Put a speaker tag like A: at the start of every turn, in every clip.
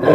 A: Movie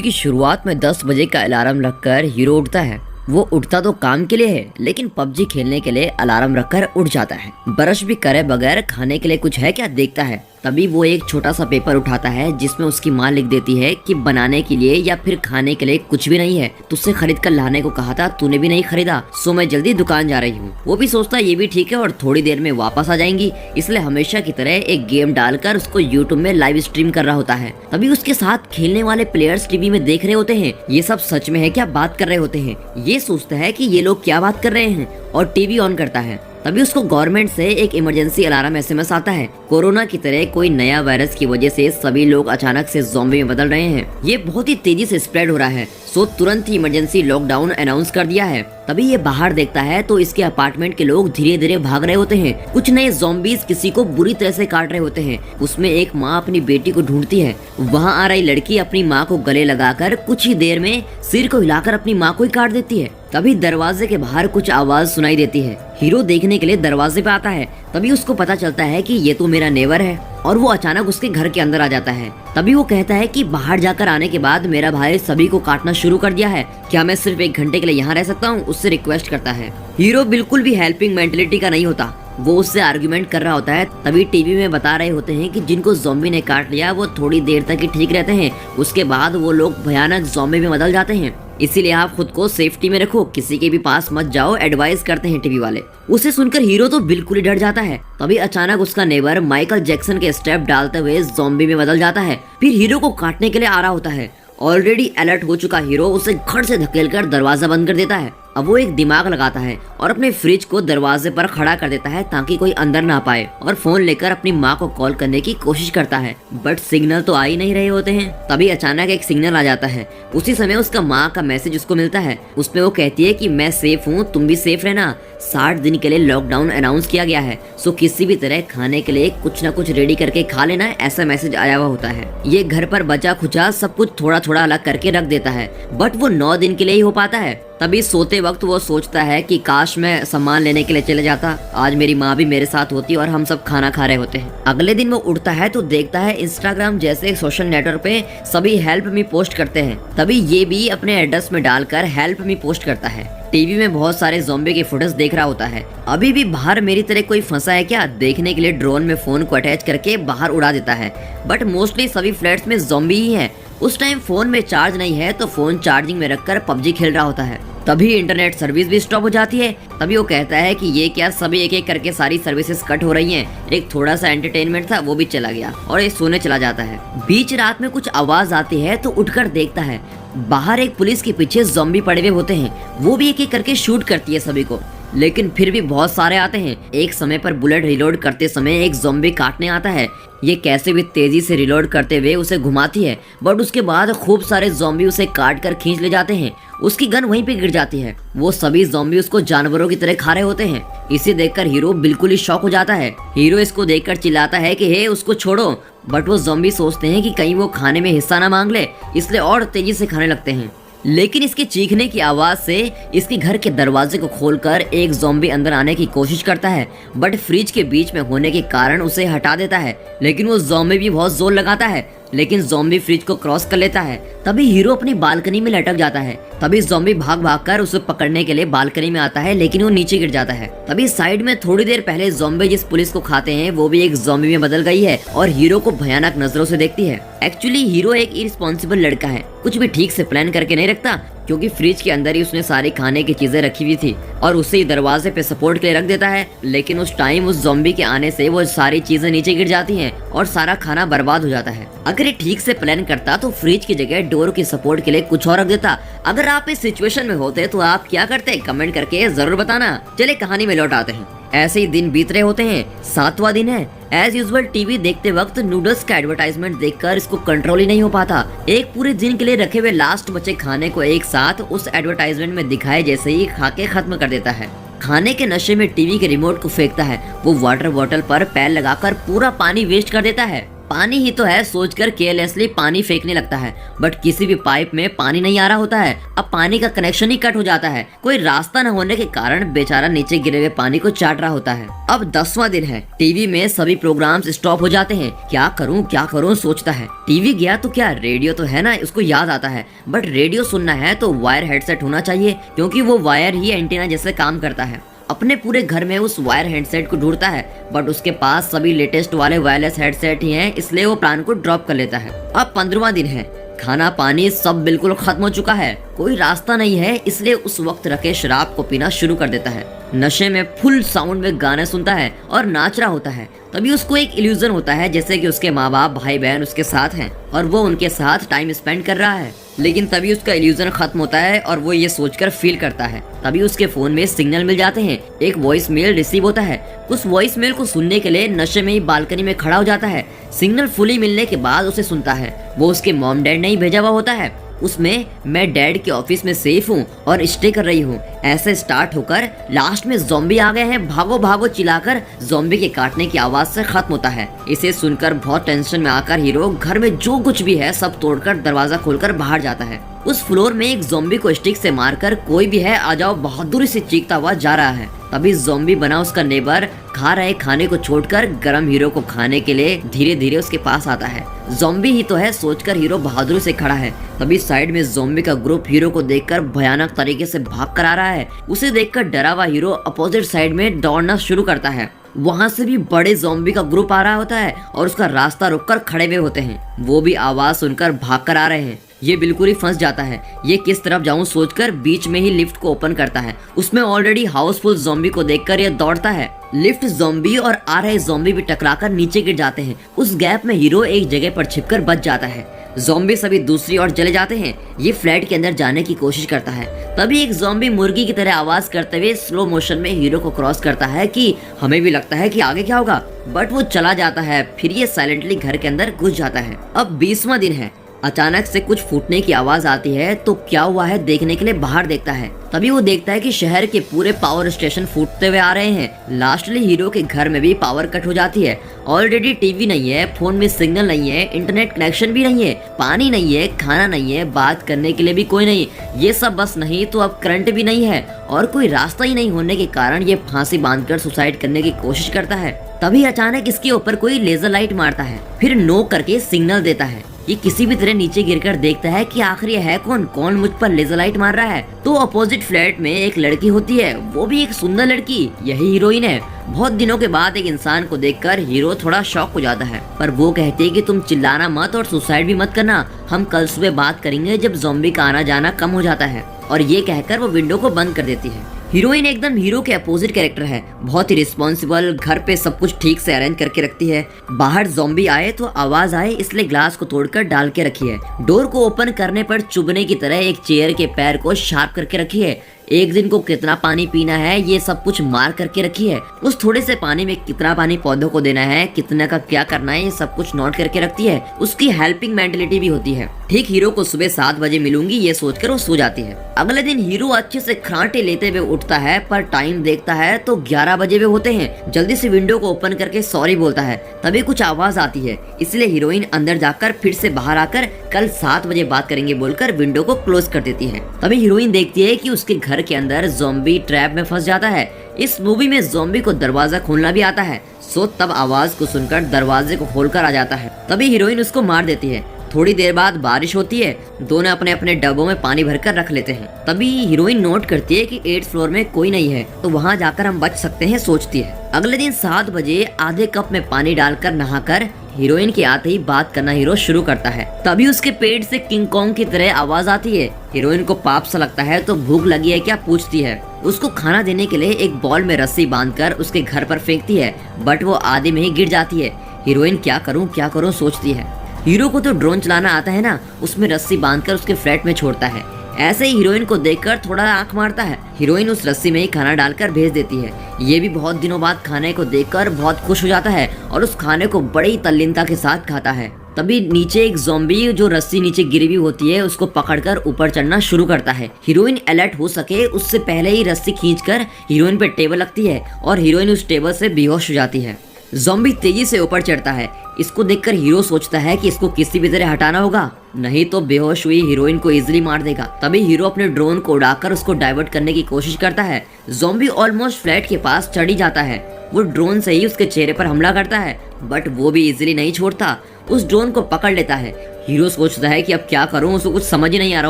A: की शुरुआत में 10 बजे का अलार्म रखकर हीरो उठता है। वो उठता तो काम के लिए है, लेकिन पबजी खेलने के लिए अलार्म रखकर उठ जाता है। ब्रश भी करे बगैर खाने के लिए कुछ है क्या देखता है। तभी वो एक छोटा सा पेपर उठाता है जिसमें उसकी माँ लिख देती है कि बनाने के लिए या फिर खाने के लिए कुछ भी नहीं है, तुझसे खरीद कर लाने को कहा था, तूने भी नहीं खरीदा, सो मैं जल्दी दुकान जा रही हूँ। वो भी सोचता है ये भी ठीक है और थोड़ी देर में वापस आ जाएंगी, इसलिए हमेशा की तरह एक गेम डालकर उसको यूट्यूब में लाइव स्ट्रीम कर रहा होता है। तभी उसके साथ खेलने वाले प्लेयर्स टीवी में देख रहे होते हैं। ये सब सच में है क्या बात कर रहे होते हैं। ये सोचता है कि ये लोग क्या बात कर रहे हैं और टीवी ऑन करता है। तभी उसको गवर्नमेंट से एक इमरजेंसी अलार्म एसएमएस आता है। कोरोना की तरह कोई नया वायरस की वजह से सभी लोग अचानक से ज़ॉम्बी में बदल रहे हैं। ये बहुत ही तेजी से स्प्रेड हो रहा है, सो तुरंत ही इमरजेंसी लॉकडाउन अनाउंस कर दिया है। तभी ये बाहर देखता है तो इसके अपार्टमेंट के लोग धीरे धीरे भाग रहे होते हैं। कुछ नए ज़ॉम्बीज किसी को बुरी तरह से काट रहे होते हैं। उसमें एक माँ अपनी बेटी को ढूंढती है। वहाँ आ रही लड़की अपनी माँ को गले लगाकर कुछ ही देर में सिर को हिलाकर अपनी माँ को ही काट देती है। तभी दरवाजे के बाहर कुछ आवाज सुनाई देती है। हीरो देखने के लिए दरवाजे पे आता है। तभी उसको पता चलता है कि ये तो मेरा नेबर है और वो अचानक उसके घर के अंदर आ जाता है। तभी वो कहता है कि बाहर जाकर आने के बाद मेरा भाई सभी को काटना शुरू कर दिया है, क्या मैं सिर्फ 1 घंटे के लिए यहाँ रह सकता हूँ, उससे रिक्वेस्ट करता है। हीरो बिल्कुल भी हेल्पिंग मेंटेलिटी का नहीं होता, वो उससे आर्गुमेंट कर रहा होता है। तभी टीवी में बता रहे होते हैं कि जिनको ज़ॉम्बी ने काट लिया वो थोड़ी देर तक ही ठीक रहते हैं, उसके बाद वो लोग भयानक ज़ॉम्बी में बदल जाते हैं, इसीलिए आप खुद को सेफ्टी में रखो, किसी के भी पास मत जाओ, एडवाइस करते हैं टीवी वाले। उसे सुनकर हीरो तो बिल्कुल ही डर जाता है। तभी अचानक उसका नेबर माइकल जैक्सन के स्टेप डालते हुए ज़ॉम्बी में बदल जाता है, फिर हीरो को काटने के लिए आ रहा होता है। ऑलरेडी अलर्ट हो चुका हीरो उसे खड़ से धकेलकर दरवाजा बंद कर देता है। अब वो एक दिमाग लगाता है और अपने फ्रिज को दरवाजे पर खड़ा कर देता है ताकि कोई अंदर ना पाए, और फोन लेकर अपनी माँ को कॉल करने की कोशिश करता है, बट सिग्नल तो आ ही नहीं रहे होते हैं। तभी अचानक एक सिग्नल आ जाता है। उसी समय उसका माँ का मैसेज उसको मिलता है। उसमें वो कहती है कि मैं सेफ हूँ, तुम भी सेफ रहना, 60 दिन के लिए लॉकडाउन अनाउंस किया गया है, सो किसी भी तरह खाने के लिए कुछ न कुछ रेडी करके खा लेना, ऐसा मैसेज आया हुआ होता है। ये घर पर बचा खुचा सब कुछ थोड़ा थोड़ा अलग करके रख देता है, बट वो 9 दिन के लिए ही हो पाता है। तभी सोते वक्त वो सोचता है कि काश मैं सामान लेने के लिए चले जाता, आज मेरी माँ भी मेरे साथ होती और हम सब खाना खा रहे होते हैं। अगले दिन वो उठता है तो देखता है इंस्टाग्राम जैसे सोशल नेटवर्क पे सभी हेल्प मी पोस्ट करते हैं। तभी ये भी अपने एड्रेस में डालकर हेल्प मी पोस्ट करता है। टीवी में बहुत सारे ज़ॉम्बी के फुटेज देख रहा होता है। अभी भी बाहर मेरी तरह कोई फंसा है क्या देखने के लिए ड्रोन में फोन को अटैच करके बाहर उड़ा देता है, बट मोस्टली सभी फ्लैट्स में ज़ॉम्बी ही है। उस टाइम फोन में चार्ज नहीं है तो फोन चार्जिंग में रखकर पबजी खेल रहा होता है। तभी इंटरनेट सर्विस भी स्टॉप हो जाती है। तभी वो कहता है कि ये क्या, सभी एक एक करके सारी सर्विसेज कट हो रही हैं। एक थोड़ा सा एंटरटेनमेंट था वो भी चला गया और ये सोने चला जाता है। बीच रात में कुछ आवाज आती है तो उठकर देखता है बाहर एक पुलिस के पीछे ज़ॉम्बी पड़े हुए होते हैं। वो भी एक एक करके शूट करती है सभी को, लेकिन फिर भी बहुत सारे आते हैं। एक समय पर बुलेट रिलोड करते समय एक ज़ॉम्बी काटने आता है। ये कैसे भी तेजी से रिलोड करते हुए उसे घुमाती है, बट उसके बाद खूब सारे ज़ॉम्बी उसे काट कर खींच ले जाते हैं। उसकी गन वहीं पे गिर जाती है। वो सभी ज़ॉम्बी उसको जानवरों की तरह खा रहे होते हैं। इसे देखकर हीरो बिल्कुल ही शॉक हो जाता है। हीरो इसको देखकर चिल्लाता है कि हे उसको छोड़ो, बट वो ज़ॉम्बी सोचते हैं कि कहीं वो खाने में हिस्सा ना मांग ले, इसलिए और तेजी से खाने लगते हैं। लेकिन इसके चीखने की आवाज से इसके घर के दरवाजे को खोलकर एक ज़ॉम्बी अंदर आने की कोशिश करता है, बट फ्रिज के बीच में होने के कारण उसे हटा देता है। लेकिन वो ज़ॉम्बी भी बहुत जोर लगाता है, लेकिन ज़ॉम्बी फ्रिज को क्रॉस कर लेता है। तभी हीरो अपनी बालकनी में लटक जाता है। तभी ज़ॉम्बी भाग भाग कर उसे पकड़ने के लिए बालकनी में आता है, लेकिन वो नीचे गिर जाता है। तभी साइड में थोड़ी देर पहले ज़ॉम्बी जिस पुलिस को खाते हैं वो भी एक ज़ॉम्बी में बदल गई है और हीरो को भयानक नजरों से देखती है। एक्चुअली हीरो एक इररिस्पॉन्सिबल लड़का है, कुछ भी ठीक से प्लान करके नहीं रखता, क्योंकि फ्रिज के अंदर ही उसने सारी खाने की चीजें रखी हुई थी और उसे ही दरवाजे पे सपोर्ट के लिए रख देता है। लेकिन उस टाइम उस ज़ॉम्बी के आने से वो सारी चीजें नीचे गिर जाती हैं और सारा खाना बर्बाद हो जाता है। अगर ये ठीक से प्लान करता तो फ्रिज की जगह डोर की सपोर्ट के लिए कुछ और रख देता। अगर आप इस सिचुएशन में होते तो आप क्या करते, कमेंट करके जरूर बताना। चले कहानी में लौट आते हैं। ऐसे ही दिन बीत रहे होते हैं। 7वां दिन है। एज यूजुअल टीवी देखते वक्त नूडल्स का एडवर्टाइजमेंट देखकर इसको कंट्रोल ही नहीं हो पाता। एक पूरे दिन के लिए रखे हुए लास्ट बचे खाने को एक साथ उस एडवर्टाइजमेंट में दिखाए जैसे ही खा के खत्म कर देता है। खाने के नशे में टीवी के रिमोट को फेंकता है। वो वाटर बॉटल पर पैर लगाकर पूरा पानी वेस्ट कर देता है। पानी ही तो है सोचकर केयरलेसली पानी फेंकने लगता है, बट किसी भी पाइप में पानी नहीं आ रहा होता है। अब पानी का कनेक्शन ही कट हो जाता है। कोई रास्ता न होने के कारण बेचारा नीचे गिरे हुए पानी को चाट रहा होता है। अब 10वां दिन है। टीवी में सभी प्रोग्राम्स स्टॉप हो जाते हैं। क्या करूं सोचता है। टीवी गया तो क्या, रेडियो तो है ना, उसको याद आता है, बट रेडियो सुनना है तो वायर हेडसेट होना चाहिए, क्योंकि वो वायर ही एंटीना जैसे काम करता है। अपने पूरे घर में उस वायर हेडसेट को ढूंढता है, बट उसके पास सभी लेटेस्ट वाले वायरलेस हेडसेट ही हैं, इसलिए वो प्लान को ड्रॉप कर लेता है। अब 15वां दिन है। खाना पानी सब बिल्कुल खत्म हो चुका है, कोई रास्ता नहीं है, इसलिए उस वक्त रखे शराब को पीना शुरू कर देता है। नशे में फुल साउंड में गाने सुनता है और नाच रहा होता है। तभी उसको एक इल्यूजन होता है जैसे कि उसके माँ बाप भाई बहन उसके साथ हैं और वो उनके साथ टाइम स्पेंड कर रहा है। लेकिन तभी उसका इल्यूजन खत्म होता है और वो ये सोचकर फील करता है। तभी उसके फोन में सिग्नल मिल जाते हैं। एक वॉइस मेल रिसीव होता है। उस वॉइस मेल को सुनने के लिए नशे में ही बालकनी में खड़ा हो जाता है। सिग्नल फुली मिलने के बाद उसे सुनता है। वो उसके मॉम डैड ने ही भेजा हुआ होता है। उसमें मैं डैड के ऑफिस में सेफ हूँ और स्टे कर रही हूँ ऐसे स्टार्ट होकर लास्ट में ज़ॉम्बी आ गए हैं, भागो भागो चिल्लाकर ज़ॉम्बी के काटने की आवाज से खत्म होता है। इसे सुनकर बहुत टेंशन में आकर हीरो घर में जो कुछ भी है सब तोड़कर दरवाजा खोलकर बाहर जाता है। उस फ्लोर में एक ज़ॉम्बी को स्टिक से मारकर कोई भी है आ जाओ बहादुरी से चीखता हुआ जा रहा है। तभी ज़ॉम्बी बना उसका नेबर खा रहे खाने को छोड़कर गरम हीरो को खाने के लिए धीरे धीरे उसके पास आता है। ज़ॉम्बी ही तो है सोचकर हीरो बहादुरी से खड़ा है। तभी साइड में ज़ॉम्बी का ग्रुप हीरो को देखकर भयानक तरीके से भाग कर आ रहा है। उसे देखकर डरा हुआ हीरो अपोजिट साइड में दौड़ना शुरू करता है। वहाँ से भी बड़े ज़ॉम्बी का ग्रुप आ रहा होता है और उसका रास्ता रोककर खड़े हुए होते हैं। वो भी आवाज सुनकर भाग कर आ रहे हैं। ये बिल्कुल ही फंस जाता है। ये किस तरफ जाऊं सोचकर बीच में ही लिफ्ट को ओपन करता है। उसमें ऑलरेडी हाउसफुल ज़ॉम्बी को देखकर ये दौड़ता है। लिफ्ट ज़ॉम्बी और आ रहे ज़ॉम्बी भी टकराकर नीचे गिर जाते हैं। उस गैप में हीरो एक जगह पर छिपकर बच जाता है। ज़ॉम्बी सभी दूसरी ओर चले जाते हैं। ये फ्लैट के अंदर जाने की कोशिश करता है। तभी एक ज़ॉम्बी मुर्गी की तरह आवाज करते हुए स्लो मोशन में हीरो को क्रॉस करता है कि हमें भी लगता है कि आगे क्या होगा, बट वो चला जाता है। फिर ये साइलेंटली घर के अंदर घुस जाता है। अब 20वां दिन है। अचानक से कुछ फूटने की आवाज आती है तो क्या हुआ है देखने के लिए बाहर देखता है। तभी वो देखता है कि शहर के पूरे पावर स्टेशन फूटते हुए आ रहे हैं। लास्टली हीरो के घर में भी पावर कट हो जाती है। ऑलरेडी टीवी नहीं है, फोन में सिग्नल नहीं है, इंटरनेट कनेक्शन भी नहीं है, पानी नहीं है, खाना नहीं है, बात करने के लिए भी कोई नहीं। ये सब बस नहीं तो अब करंट भी नहीं है और कोई रास्ता ही नहीं होने के कारण ये फांसी बांधकर सुसाइड करने की कोशिश करता है। तभी अचानक इसके ऊपर कोई लेजर लाइट मारता है, फिर नो करके सिग्नल देता है। ये किसी भी तरह नीचे गिरकर देखता है कि आखिर ये है कौन मुझ पर लेजर लाइट मार रहा है। तो अपोजिट फ्लैट में एक लड़की होती है, वो भी एक सुंदर लड़की, यही हीरोइन है। बहुत दिनों के बाद एक इंसान को देखकर हीरो थोड़ा शॉक हो जाता है, पर वो कहती है कि तुम चिल्लाना मत और सुसाइड भी मत करना, हम कल सुबह बात करेंगे जब ज़ॉम्बी का आना जाना कम हो जाता है। और ये कहकर वो विंडो को बंद कर देती है। हीरोइन एकदम हीरो के अपोजिट कैरेक्टर है, बहुत ही रिस्पॉन्सिबल, घर पे सब कुछ ठीक से अरेंज करके रखती है। बाहर ज़ॉम्बी आए तो आवाज आए इसलिए ग्लास को तोड़कर डाल के रखी है। डोर को ओपन करने पर चुभने की तरह एक चेयर के पैर को शार्प करके रखी है। एक दिन को कितना पानी पीना है ये सब कुछ मार करके रखी है। उस थोड़े से पानी में कितना पानी पौधों को देना है, कितना का क्या करना है, ये सब कुछ नोट करके रखती है। उसकी हेल्पिंग मेंटेलिटी भी होती है। ठीक हीरो को सुबह 7 बजे मिलूंगी ये सोचकर वो सो जाती है। अगले दिन हीरो अच्छे से खराटे लेते हुए उठता है, पर टाइम देखता है तो 11 बजे वे होते हैं। जल्दी से विंडो को ओपन करके सॉरी बोलता है। तभी कुछ आवाज आती है, इसलिए हीरोइन अंदर जाकर फिर से बाहर आकर कल 7 बजे बात करेंगे बोलकर विंडो को क्लोज कर देती है। तभी हीरोइन देखती है कि उसके घर के अंदर ज़ॉम्बी ट्रैप में फंस जाता है। इस मूवी में ज़ॉम्बी को दरवाजा खोलना भी आता है, सो तब आवाज को सुनकर दरवाजे को खोलकर आ जाता है। तभी हीरोइन उसको मार देती है। थोड़ी देर बाद बारिश होती है, दोनों अपने अपने डब्बों में पानी भरकर रख लेते हैं। तभी हीरोइन नोट करती है कि 8th फ्लोर में कोई नहीं है, तो वहाँ जाकर हम बच सकते हैं सोचती है। अगले दिन 7 बजे आधे कप में पानी डालकर नहाकर हीरोइन के आते ही बात करना हीरो शुरू करता है। तभी उसके पेट से किंग कॉन्ग की तरह आवाज आती है। हीरोइन को पाप सा लगता है तो भूख लगी है क्या पूछती है। उसको खाना देने के लिए एक बॉल में रस्सी बांधकर उसके घर पर फेंकती है, बट वो आधे में ही गिर जाती है। हीरोइन क्या करूं सोचती है। हीरो को तो ड्रोन चलाना आता है ना, उसमें रस्सी बांधकर उसके फ्लैट में छोड़ता है। ऐसे ही हीरोइन को देखकर थोड़ा आंख मारता है। हीरोइन उस रस्सी में ही खाना डालकर भेज देती है। ये भी बहुत दिनों बाद खाने को देखकर बहुत खुश हो जाता है और उस खाने को बड़ी तल्लीनता के साथ खाता है। तभी नीचे एक ज़ॉम्बी जो रस्सी नीचे गिरी हुई होती है उसको पकड़कर ऊपर चढ़ना शुरू करता है। हीरोइन अलर्ट हो सके उससे पहले ही रस्सी खींचकर हीरोइन पे टेबल लगती है और हीरोइन उस टेबल से बेहोश हो जाती है। ज़ॉम्बी तेजी से ऊपर चढ़ता है। इसको देखकर हीरो सोचता है कि इसको किसी भी तरह हटाना होगा, नहीं तो बेहोश हुई हीरोइन को इजीली मार देगा। तभी हीरो अपने ड्रोन को उड़ाकर उसको डाइवर्ट करने की कोशिश करता है। ज़ॉम्बी ऑलमोस्ट फ्लैट के पास चढ़ ही जाता है। वो ड्रोन से ही उसके चेहरे पर हमला करता है, बट वो भी इजीली नहीं छोड़ता, उस ड्रोन को पकड़ लेता है। हीरो सोचता है कि अब क्या करूं, उसको कुछ समझ ही नहीं आ रहा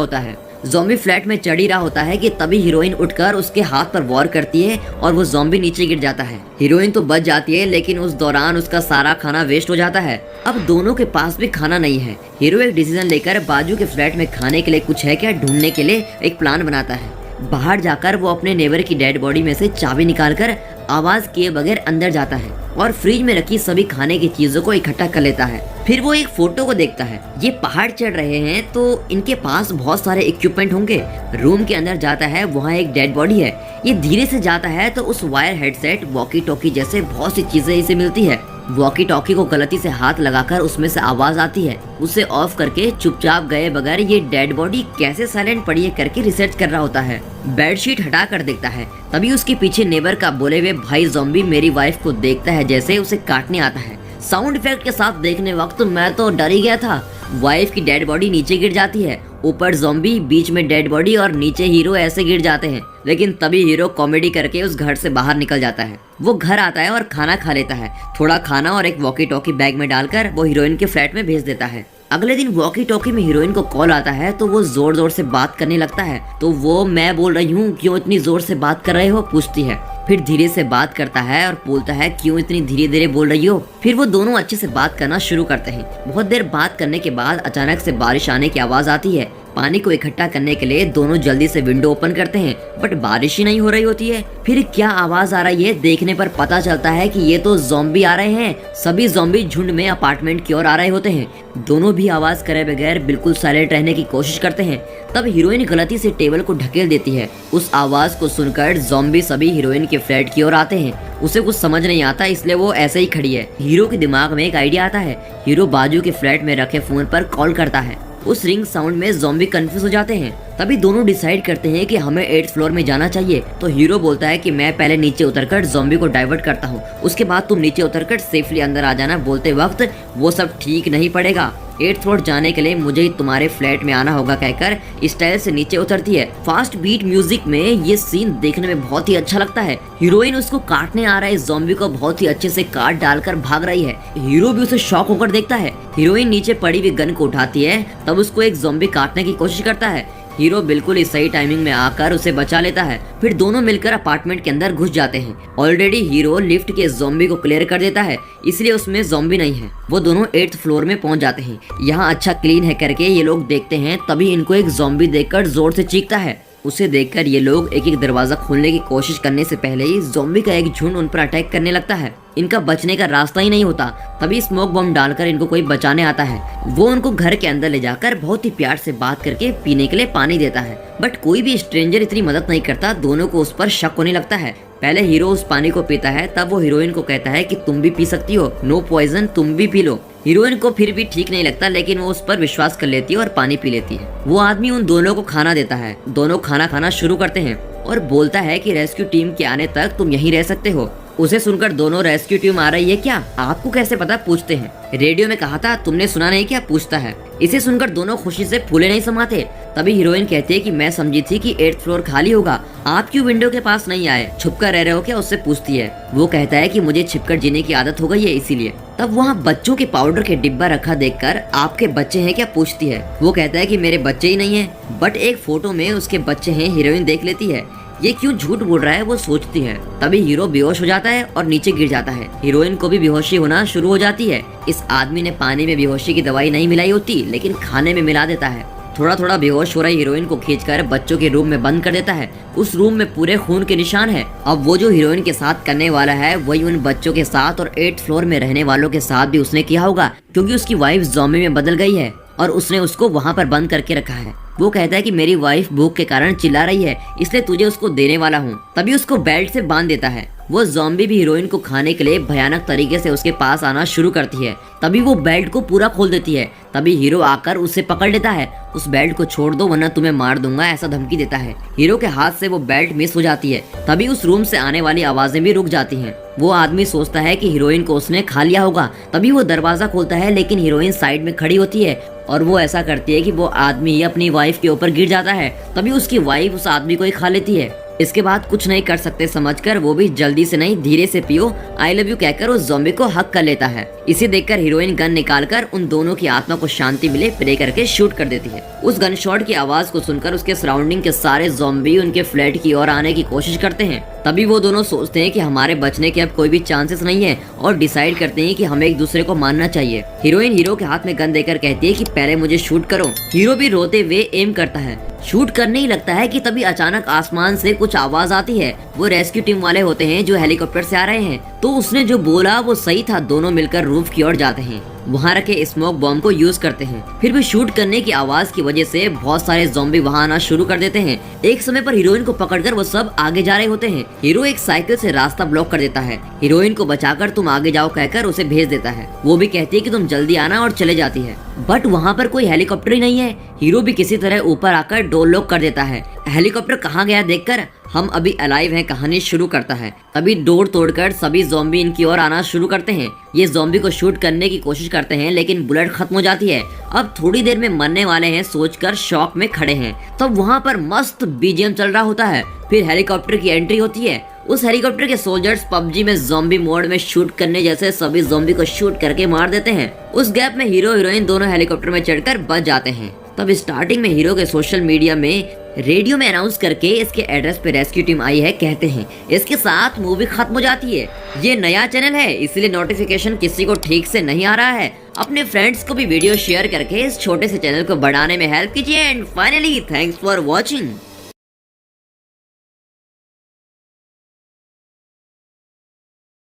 A: होता है। ज़ॉम्बी फ्लैट में चढ़ ही रहा होता है कि तभी हीरोइन उठकर उसके हाथ पर वॉर करती है और वो ज़ॉम्बी नीचे गिर जाता है। हीरोइन तो बच जाती है, लेकिन उस दौरान उसका सारा खाना वेस्ट हो जाता है। अब दोनों के पास भी खाना नहीं है। हीरो एक डिसीजन लेकर बाजू के फ्लैट में खाने के लिए कुछ है क्या ढूंढने के लिए एक प्लान बनाता है। बाहर जाकर वो अपने नेबर की डेड बॉडी में से चाबी निकालकर आवाज किए बगैर अंदर जाता है और फ्रिज में रखी सभी खाने की चीजों को इकट्ठा कर लेता है। फिर वो एक फोटो को देखता है। ये पहाड़ चढ़ रहे हैं तो इनके पास बहुत सारे इक्विपमेंट होंगे। रूम के अंदर जाता है, वहाँ एक डेड बॉडी है। ये धीरे से जाता है तो उस वायर हेडसेट, वॉकी टॉकी जैसे बहुत सी चीजें इसे मिलती है। वॉकी टॉकी को गलती से हाथ लगाकर उसमें से आवाज आती है। उसे ऑफ करके चुपचाप गए बगैर ये डेड बॉडी कैसे साइलेंट पड़ी है करके रिसर्च कर रहा होता है। बेडशीट हटा कर देखता है, तभी उसके पीछे नेबर का बोले हुए भाई ज़ॉम्बी मेरी वाइफ को देखता है जैसे उसे काटने आता है। साउंड इफेक्ट के साथ देखने वक्त मैं तो डर ही गया था। वाइफ की डेड बॉडी नीचे गिर जाती है, ऊपर ज़ॉम्बी, बीच में डेड बॉडी और नीचे हीरो ऐसे गिर जाते हैं। लेकिन तभी हीरो कॉमेडी करके उस घर से बाहर निकल जाता है। वो घर आता है और खाना खा लेता है। थोड़ा खाना और एक वॉकी टॉकी बैग में डालकर वो हीरोइन के फ्लैट में भेज देता है। अगले दिन वॉकी टॉकी में हीरोइन को कॉल आता है तो वो जोर जोर से बात करने लगता है। तो वो मैं बोल रही हूँ, क्यों इतनी जोर से बात कर रहे हो, पूछती है। फिर धीरे से बात करता है और बोलता है क्यों इतनी धीरे धीरे बोल रही हो। फिर वो दोनों अच्छे से बात करना शुरू करते हैं। बहुत देर बात करने के बाद अचानक से बारिश आने की आवाज आती है। पानी को इकट्ठा करने के लिए दोनों जल्दी से विंडो ओपन करते हैं, बट बारिश ही नहीं हो रही होती है। फिर क्या आवाज आ रही है देखने पर पता चलता है कि ये तो ज़ॉम्बी आ रहे हैं। सभी ज़ॉम्बी झुंड में अपार्टमेंट की ओर आ रहे होते हैं। दोनों भी आवाज करे बगैर बिल्कुल साइलेंट रहने की कोशिश करते हैं। तब हीरोइन गलती से टेबल को ढकेल देती है। उस आवाज को सुनकर ज़ॉम्बी सभी हीरोइन के फ्लैट की ओर आते हैं। उसे कुछ समझ नहीं आता, इसलिए वो ऐसे ही खड़ी है। हीरो के दिमाग में एक आइडिया आता है। हीरो बाजू के फ्लैट में रखे फोन पर कॉल करता है। उस रिंग साउंड में ज़ॉम्बी कंफ्यूज हो जाते हैं। तभी दोनों डिसाइड करते हैं कि हमें 8th फ्लोर में जाना चाहिए। तो हीरो बोलता है कि मैं पहले नीचे उतरकर ज़ॉम्बी को डाइवर्ट करता हूँ, उसके बाद तुम नीचे उतरकर सेफली अंदर आ जाना। बोलते वक्त वो सब ठीक नहीं पड़ेगा, 8th फ्लोर जाने के लिए मुझे ही तुम्हारे फ्लैट में आना होगा कहकर स्टाइल से नीचे उतरती है। फास्ट बीट म्यूजिक में ये सीन देखने में बहुत ही अच्छा लगता है। हीरोइन उसको काटने आ रहे ज़ॉम्बी को बहुत ही अच्छे से काट डालकर भाग रही है। हीरो भी उसे शॉक होकर देखता है। हीरोइन नीचे पड़ी हुई गन को उठाती है, तब उसको एक ज़ॉम्बी काटने की कोशिश करता है। हीरो बिल्कुल ही सही टाइमिंग में आकर उसे बचा लेता है। फिर दोनों मिलकर अपार्टमेंट के अंदर घुस जाते हैं। ऑलरेडी हीरो लिफ्ट के ज़ॉम्बी को क्लियर कर देता है, इसलिए उसमें ज़ॉम्बी नहीं है। वो दोनों 8th फ्लोर में पहुंच जाते हैं। यहाँ अच्छा क्लीन है करके ये लोग देखते हैं, तभी इनको एक ज़ॉम्बी देखकर जोर से चीखता है। उसे देखकर ये लोग एक एक दरवाजा खोलने की कोशिश करने से पहले ही ज़ॉम्बी का एक झुंड उन पर अटैक करने लगता है। इनका बचने का रास्ता ही नहीं होता। तभी स्मोक बम डालकर इनको कोई बचाने आता है। वो उनको घर के अंदर ले जाकर बहुत ही प्यार से बात करके पीने के लिए पानी देता है, बट कोई भी स्ट्रेंजर इतनी मदद नहीं करता। दोनों को उस पर शक होने लगता है। पहले हीरो उस पानी को पीता है, तब वो हीरोइन को कहता है कि तुम भी पी सकती हो, नो पॉइजन, तुम भी पी लो। हीरोइन को फिर भी ठीक नहीं लगता, लेकिन वो उस पर विश्वास कर लेती है और पानी पी लेती है। वो आदमी उन दोनों को खाना देता है। दोनों खाना खाना शुरू करते हैं और बोलता है कि रेस्क्यू टीम के आने तक तुम यहीं रह सकते हो। उसे सुनकर दोनों रेस्क्यू टीम आ रही है क्या, आपको कैसे पता, पूछते हैं। रेडियो में कहा था, तुमने सुना नहीं क्या, पूछता है। इसे सुनकर दोनों खुशी से फूले नहीं समाते। तभी हीरोइन कहती है कि मैं समझी थी कि 8th फ्लोर खाली होगा, आप क्यों विंडो के पास नहीं आए, छुपकर रह रहे हो क्या, उससे पूछती है। वो कहता है कि मुझे छिपकर जीने की आदत हो गई है इसीलिए। तब वहाँ बच्चों के पाउडर के डिब्बा रखा देखकर आपके बच्चे हैं क्या, पूछती है। वो कहता है कि मेरे बच्चे ही नहीं है, बट एक फोटो में उसके बच्चे हैं। हीरोइन देख लेती है, ये क्यों झूठ बोल रहा है, वो सोचती है। तभी हीरो बेहोश हो जाता है और नीचे गिर जाता है। हीरोइन को भी बेहोशी होना शुरू हो जाती है। इस आदमी ने पानी में बेहोशी की दवाई नहीं मिलाई होती, लेकिन खाने में मिला देता है। थोड़ा थोड़ा बेहोश हो रही हीरोइन को खींचकर बच्चों के रूम में बंद कर देता है। उस रूम में पूरे खून के निशान है। अब वो जो हीरोइन के साथ करने वाला है वही उन बच्चों के साथ और 8th फ्लोर में रहने वालों के साथ भी उसने किया होगा, क्योंकि उसकी वाइफ ज़ॉम्बी में बदल गई है और उसने उसको वहाँ पर बंद करके रखा है। वो कहता है कि मेरी वाइफ भूख के कारण चिल्ला रही है, इसलिए तुझे उसको देने वाला हूँ। तभी उसको बेल्ट से बांध देता है। वो ज़ॉम्बी भी हीरोइन को खाने के लिए भयानक तरीके से उसके पास आना शुरू करती है। तभी वो बेल्ट को पूरा खोल देती है तभी हीरो आकर उसे पकड़ लेता है। उस बेल्ट को छोड़ दो वरना तुम्हें मार दूंगा, ऐसा धमकी देता है। हीरो के हाथ से वो बेल्ट मिस हो जाती है। तभी उस रूम से आने वाली आवाजें भी रुक जाती हैं। वो आदमी सोचता है कि हीरोइन को उसने खा लिया होगा। तभी वो दरवाजा खोलता है लेकिन हीरोइन साइड में खड़ी होती है और वो ऐसा करती है कि वो आदमी अपनी वाइफ के ऊपर गिर जाता है। तभी उसकी वाइफ उस आदमी को ही खा लेती है। इसके बाद कुछ नहीं कर सकते समझकर वो भी जल्दी से नहीं धीरे से पियो आई लव यू कहकर उस ज़ॉम्बी को हक कर लेता है। इसे देखकर हीरोइन गन निकालकर उन दोनों की आत्मा को शांति मिले प्रे करके शूट कर देती है। उस गन शॉट की आवाज को सुनकर उसके सराउंडिंग के सारे ज़ॉम्बी उनके फ्लैट की ओर आने की कोशिश करते हैं। तभी वो दोनों सोचते हैं कि हमारे बचने के अब कोई भी चांसेस नहीं है और डिसाइड करते हैं कि हमें एक दूसरे को मारना चाहिए। हीरोइन हीरो के हाथ में गन देकर कहती है कि पहले मुझे शूट करो। हीरो भी रोते हुए एम करता है, शूट करने ही लगता है कि तभी अचानक आसमान से कुछ आवाज आती है। वो रेस्क्यू टीम वाले होते हैं जो हेलीकॉप्टर से आ रहे हैं। तो उसने जो बोला वो सही था। दोनों मिलकर रूफ की ओर जाते हैं, वहाँ रखे स्मोक बॉम्ब को यूज करते हैं। फिर भी शूट करने की आवाज की वजह से बहुत सारे ज़ॉम्बी वहाँ आना शुरू कर देते हैं। एक समय पर हीरोइन को पकड़कर वो सब आगे जा रहे होते हैं। हीरो एक साइकिल से रास्ता ब्लॉक कर देता है। हीरोइन को बचाकर तुम आगे जाओ कहकर उसे भेज देता है। वो भी कहती है कि तुम जल्दी आना और चले जाती है। बट वहाँ पर कोई हेलीकॉप्टर ही नहीं है। हीरो भी किसी तरह ऊपर आकर डोर लॉक कर देता है। हेलीकॉप्टर कहाँ गया देखकर हम अभी अलाइव हैं कहानी शुरू करता है। तभी डोर तोड़कर सभी ज़ॉम्बी इनकी ओर आना शुरू करते हैं। ये ज़ॉम्बी को शूट करने की कोशिश करते हैं लेकिन बुलेट खत्म हो जाती है। अब थोड़ी देर में मरने वाले हैं सोचकर शॉक में खड़े हैं। तब वहाँ पर मस्त बीजीएम चल रहा होता है। फिर हेलीकॉप्टर की एंट्री होती है। उस हेलीकॉप्टर के सोल्जर्स पबजी में ज़ॉम्बी मोड में शूट करने जैसे सभी ज़ॉम्बी को शूट करके मार देते हैं। उस गैप में हीरो हीरोइन दोनों हेलीकॉप्टर में चढ़कर बच जाते हैं। तब स्टार्टिंग में हीरो के सोशल मीडिया में रेडियो में अनाउंस करके इसके एड्रेस पे रेस्क्यू टीम आई है कहते हैं। इसके साथ मूवी खत्म हो जाती है। ये नया चैनल है इसलिए नोटिफिकेशन किसी को ठीक से नहीं आ रहा है। अपने फ्रेंड्स को भी वीडियो शेयर करके इस छोटे से चैनल को बढ़ाने में हेल्प कीजिए। And finally thanks for watching.